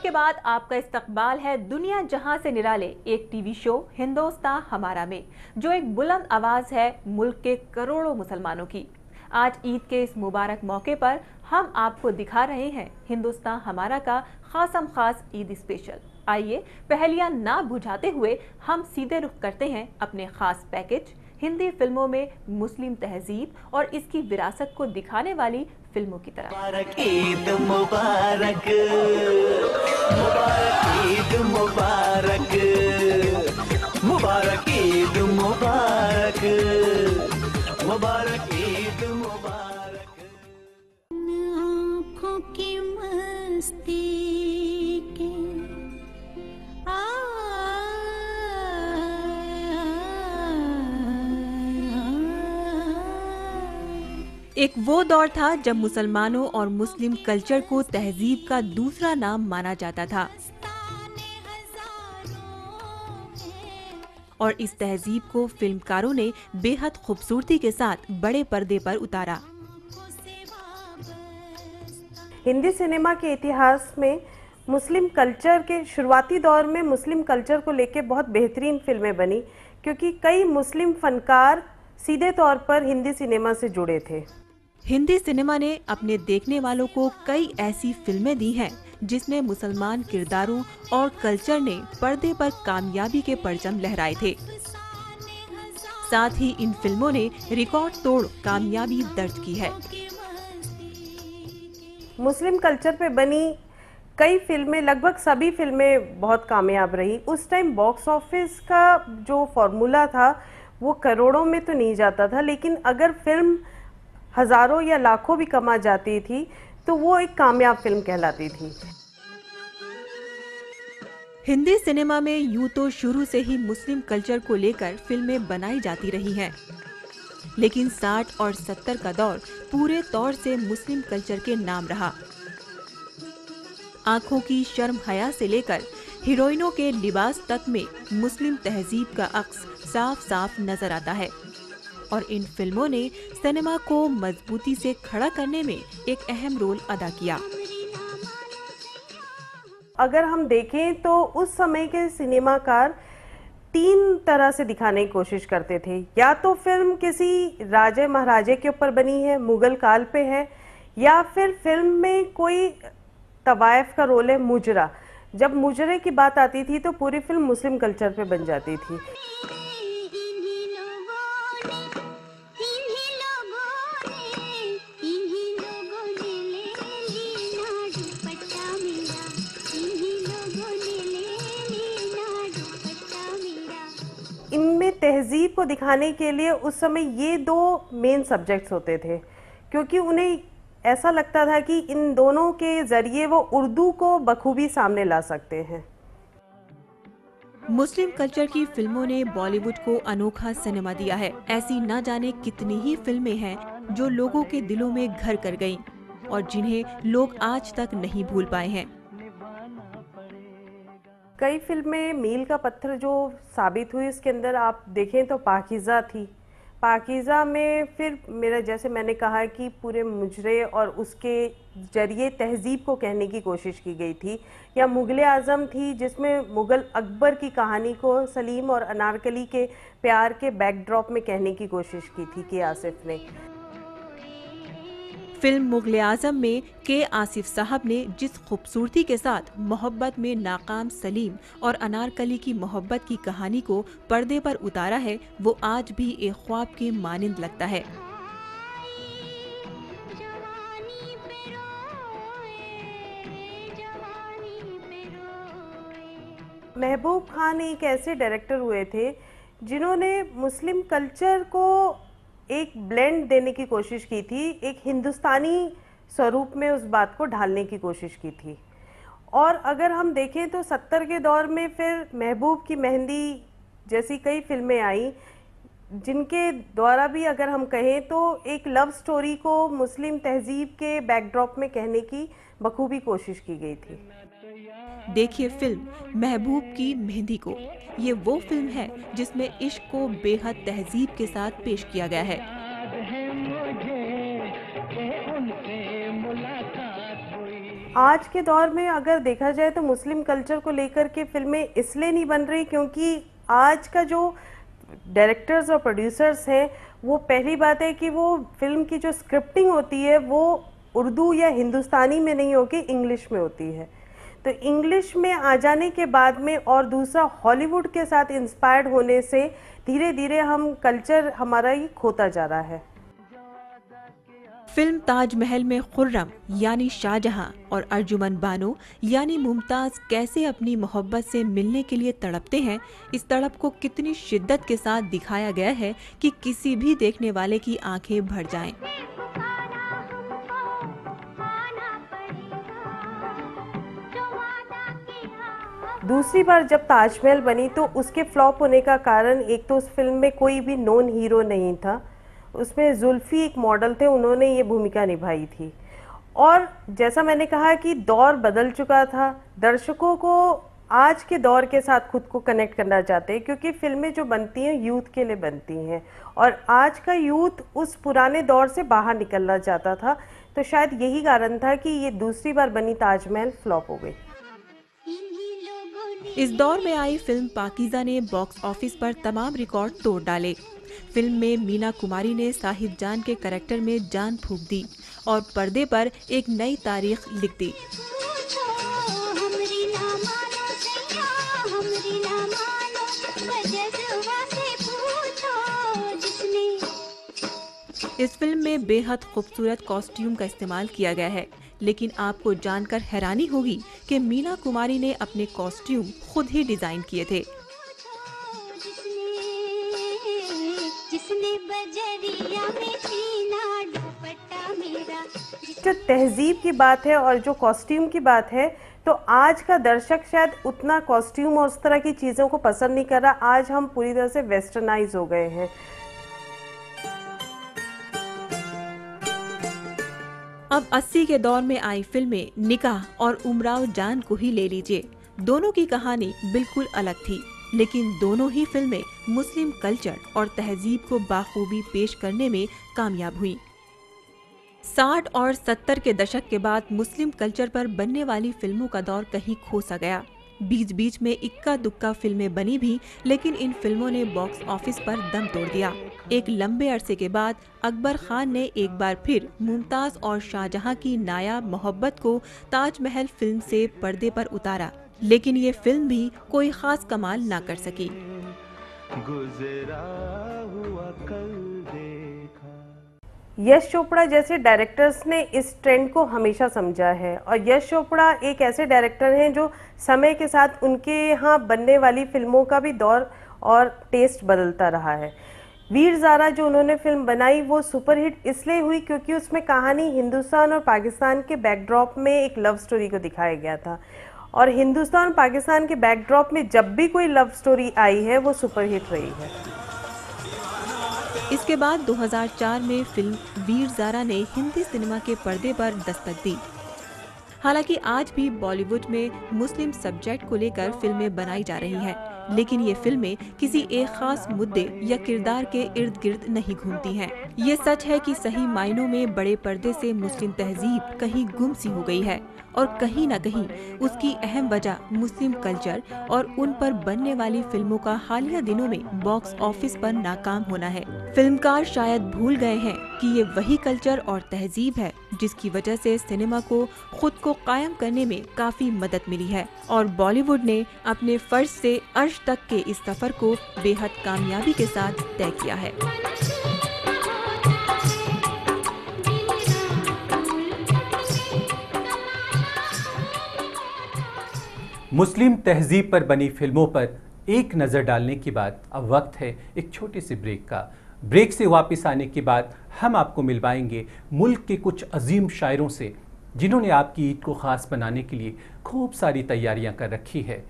के बाद आपका इस्तकबाल है दुनिया जहां से निराले एक टीवी शो हिंदुस्तान हमारा में, जो एक बुलंद आवाज है मुल्क के करोड़ों मुसलमानों की। आज ईद के इस मुबारक मौके पर हम आपको दिखा रहे हैं हिंदुस्तान हमारा का खासम खास ईद स्पेशल। आइए पहेलियां ना बुझाते हुए हम सीधे रुख करते हैं अपने खास पैकेज हिंदी फिल्मों में मुस्लिम तहजीब और इसकी विरासत को दिखाने वाली फिल्मों की तरफ। मुबारक ईद मुबारक, मुबारक ईद मुबारक, मुबारक ईद मुबारक, मुबारक ईद मुबारक। आँखों की मस्ती के एक वो दौर था जब मुसलमानों और मुस्लिम कल्चर को तहजीब का दूसरा नाम माना जाता था और इस तहजीब को फिल्मकारों ने बेहद खूबसूरती के साथ बड़े पर्दे पर उतारा। हिंदी सिनेमा के इतिहास में मुस्लिम कल्चर के शुरुआती दौर में मुस्लिम कल्चर को लेकर बहुत बेहतरीन फिल्में बनी, क्योंकि कई मुस्लिम फनकार सीधे तौर पर हिंदी सिनेमा से जुड़े थे। हिंदी सिनेमा ने अपने देखने वालों को कई ऐसी फिल्में दी हैं जिसमें मुसलमान किरदारों और कल्चर ने पर्दे पर कामयाबी के परचम लहराए थे। साथ ही इन फिल्मों ने रिकॉर्ड तोड़ कामयाबी दर्ज की है। मुस्लिम कल्चर पे बनी कई फिल्में, लगभग सभी फिल्में बहुत कामयाब रही। उस टाइम बॉक्स ऑफिस का जो फॉर्मूला था वो करोड़ों में तो नहीं जाता था, लेकिन अगर फिल्म हजारों या लाखों भी कमा जाती थी तो वो एक कामयाब फिल्म कहलाती थी। हिंदी सिनेमा में यूं तो शुरू से ही मुस्लिम कल्चर को लेकर फिल्में बनाई जाती रही हैं, लेकिन 60 और 70 का दौर पूरे तौर से मुस्लिम कल्चर के नाम रहा। आंखों की शर्म हया से लेकर हीरोइनों के लिबास तक में मुस्लिम तहजीब का अक्स साफ साफ नजर आता है और इन फिल्मों ने सिनेमा को मजबूती से खड़ा करने में एक अहम रोल अदा किया। अगर हम देखें तो उस समय के सिनेमाकार 3 तरह से दिखाने की कोशिश करते थे। या तो फिल्म किसी राजे महाराजे के ऊपर बनी है, मुगल काल पे है, या फिर फिल्म में कोई तवायफ का रोल है, मुजरा। जब मुजरे की बात आती थी तो पूरी फिल्म मुस्लिम कल्चर पे बन जाती थी। इनमें तहजीब को दिखाने के लिए उस समय ये 2 मेन सब्जेक्ट्स होते थे, क्योंकि उन्हें ऐसा लगता था कि इन दोनों के जरिए वो उर्दू को बखूबी सामने ला सकते हैं। मुस्लिम कल्चर की फिल्मों ने बॉलीवुड को अनोखा सिनेमा दिया है। ऐसी ना जाने कितनी ही फिल्में हैं जो लोगों के दिलों में घर कर गईं और जिन्हें लोग आज तक नहीं भूल पाए हैं। कई फिल्में मील का पत्थर जो साबित हुई, उसके अंदर आप देखें तो पाकीज़ा थी। पाकीज़ा में फिर मेरा, जैसे मैंने कहा कि पूरे मुजरे और उसके जरिए तहजीब को कहने की कोशिश की गई थी। या मुगल आज़म थी जिसमें मुगल अकबर की कहानी को सलीम और अनारकली के प्यार के बैकड्रॉप में कहने की कोशिश की थी के आसिफ ने। फिल्म मुगल आज़म में के आसिफ साहब ने जिस खूबसूरती के साथ मोहब्बत में नाकाम सलीम और अनारकली की मोहब्बत की कहानी को पर्दे पर उतारा है, वो आज भी एक ख्वाब के मानिंद लगता है। महबूब खान एक ऐसे डायरेक्टर हुए थे जिन्होंने मुस्लिम कल्चर को एक ब्लेंड देने की कोशिश की थी, एक हिंदुस्तानी स्वरूप में उस बात को ढालने की कोशिश की थी। और अगर हम देखें तो 70 के दौर में फिर महबूब की मेहंदी जैसी कई फिल्में आई, जिनके द्वारा भी अगर हम कहें तो एक लव स्टोरी को मुस्लिम तहजीब के बैकड्रॉप में कहने की बखूबी कोशिश की गई थी। देखिए फिल्म महबूब की मेहंदी को। ये वो फिल्म है जिसमें इश्क को बेहद तहजीब के साथ पेश किया गया है। आज के दौर में अगर देखा जाए तो मुस्लिम कल्चर को लेकर के फिल्में इसलिए नहीं बन रही क्योंकि आज का जो डायरेक्टर्स और प्रोड्यूसर्स हैं, वो पहली बात है कि वो फिल्म की जो स्क्रिप्टिंग होती है वो उर्दू या हिंदुस्तानी में नहीं होगी, इंग्लिश में होती है। तो इंग्लिश में आ जाने के बाद में और दूसरा हॉलीवुड के साथ इंस्पायर्ड होने से धीरे धीरे हम कल्चर हमारा ही खोता जा रहा है। फिल्म ताजमहल में खुर्रम यानी शाहजहां और अर्जुमन बानो यानी मुमताज कैसे अपनी मोहब्बत से मिलने के लिए तड़पते हैं, इस तड़प को कितनी शिद्दत के साथ दिखाया गया है कि किसी भी देखने वाले की आंखें भर जाएं। दूसरी बार जब ताजमहल बनी तो उसके फ्लॉप होने का कारण एक तो उस फिल्म में कोई भी नॉन हीरो नहीं था, उसमें जुल्फी एक मॉडल थे, उन्होंने ये भूमिका निभाई थी। और जैसा मैंने कहा कि दौर बदल चुका था, दर्शकों को आज के दौर के साथ खुद को कनेक्ट करना चाहते हैं क्योंकि फिल्में जो बनती हैं यूथ के लिए बनती हैं और आज का यूथ उस पुराने दौर से बाहर निकलना चाहता था। तो शायद यही कारण था कि ये दूसरी बार बनी ताजमहल फ्लॉप हो गई। इस दौर में आई फिल्म पाकीज़ा ने बॉक्स ऑफिस पर तमाम रिकॉर्ड तोड़ डाले। फिल्म में मीना कुमारी ने साहिब जान के करैक्टर में जान फूंक दी और पर्दे पर एक नई तारीख लिख दी। इस फिल्म में बेहद खूबसूरत कॉस्ट्यूम का इस्तेमाल किया गया है, लेकिन आपको जानकर हैरानी होगी कि मीना कुमारी ने अपने कॉस्ट्यूम खुद ही डिजाइन किए थे। जो तहजीब की बात है और जो कॉस्ट्यूम की बात है, तो आज का दर्शक शायद उतना कॉस्ट्यूम और उस तरह की चीज़ों को पसंद नहीं कर रहा। आज हम पूरी तरह से वेस्टर्नाइज हो गए हैं। अब 80 के दौर में आई फिल्में निकाह और उमराव जान को ही ले लीजिए, दोनों की कहानी बिल्कुल अलग थी, लेकिन दोनों ही फिल्में मुस्लिम कल्चर और तहजीब को बाखूबी पेश करने में कामयाब हुई। 60 और 70 के दशक के बाद मुस्लिम कल्चर पर बनने वाली फिल्मों का दौर कहीं खो सा गया। बीच बीच में इक्का दुक्का फिल्में बनी भी, लेकिन इन फिल्मों ने बॉक्स ऑफिस पर दम तोड़ दिया। एक लंबे अरसे के बाद अकबर खान ने एक बार फिर मुमताज और शाहजहां की नायाब मोहब्बत को ताजमहल फिल्म से पर्दे पर उतारा, लेकिन ये फिल्म भी कोई खास कमाल ना कर सकी। गुजरा हुआ कल देखा। यश चोपड़ा जैसे डायरेक्टर्स ने इस ट्रेंड को हमेशा समझा है और यश चोपड़ा एक ऐसे डायरेक्टर हैं जो समय के साथ उनके यहाँ बनने वाली फिल्मों का भी दौर और टेस्ट बदलता रहा है। वीर ज़ारा जो उन्होंने फिल्म बनाई वो सुपरहिट इसलिए हुई क्योंकि उसमें कहानी हिंदुस्तान और पाकिस्तान के बैकड्रॉप में एक लव स्टोरी को दिखाया गया था, और हिंदुस्तान और पाकिस्तान के बैकड्रॉप में जब भी कोई लव स्टोरी आई है वो सुपरहिट रही है। इसके बाद 2004 में फिल्म वीर ज़ारा ने हिंदी सिनेमा के पर्दे पर दस्तक दी। हालांकि आज भी बॉलीवुड में मुस्लिम सब्जेक्ट को लेकर फिल्में बनाई जा रही हैं, लेकिन ये फिल्में किसी एक खास मुद्दे या किरदार के इर्द गिर्द नहीं घूमती हैं। ये सच है कि सही मायनों में बड़े पर्दे से मुस्लिम तहजीब कहीं गुम सी हो गई है, और कहीं न कहीं उसकी अहम वजह मुस्लिम कल्चर और उन पर बनने वाली फिल्मों का हालिया दिनों में बॉक्स ऑफिस पर नाकाम होना है। फिल्मकार शायद भूल गए हैं कि ये वही कल्चर और तहजीब है जिसकी वजह से सिनेमा को खुद को कायम करने में काफी मदद मिली है, और बॉलीवुड ने अपने फर्ज से अर्श तक के इस सफर को बेहद कामयाबी के साथ तय किया है। मुस्लिम तहजीब पर बनी फिल्मों पर एक नज़र डालने की बाद अब वक्त है एक छोटे से ब्रेक का। ब्रेक से वापस आने के बाद हम आपको मिलवाएंगे मुल्क के कुछ अजीम शायरों से जिन्होंने आपकी ईद को ख़ास बनाने के लिए खूब सारी तैयारियां कर रखी है।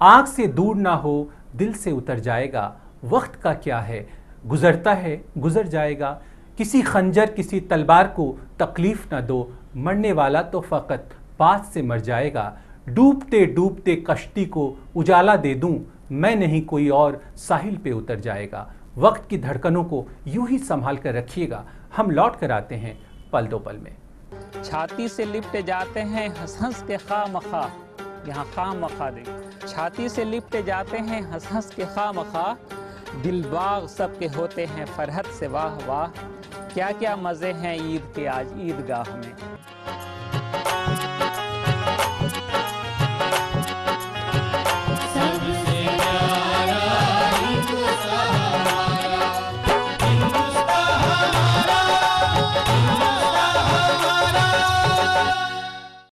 आँख से दूर ना हो दिल से उतर जाएगा, वक्त का क्या है गुजरता है गुजर जाएगा, किसी खंजर किसी तलवार को तकलीफ ना दो, मरने वाला तो फ़कत बात से मर जाएगा, डूबते डूबते कश्ती को उजाला दे दूं, मैं नहीं कोई और साहिल पे उतर जाएगा। वक्त की धड़कनों को यूं ही संभाल कर रखिएगा। हम लौट कर आते हैं पल दो पल में। छाती से लिपटे जाते हैं हंस हंस के खामखा, यहाँ खामखा देख, छाती से लिपटे जाते हैं हंस हंस के खामखा, दिलबाग सबके होते हैं फरहत से वाह वाह, क्या क्या मज़े हैं ईद के आज ईदगाह में।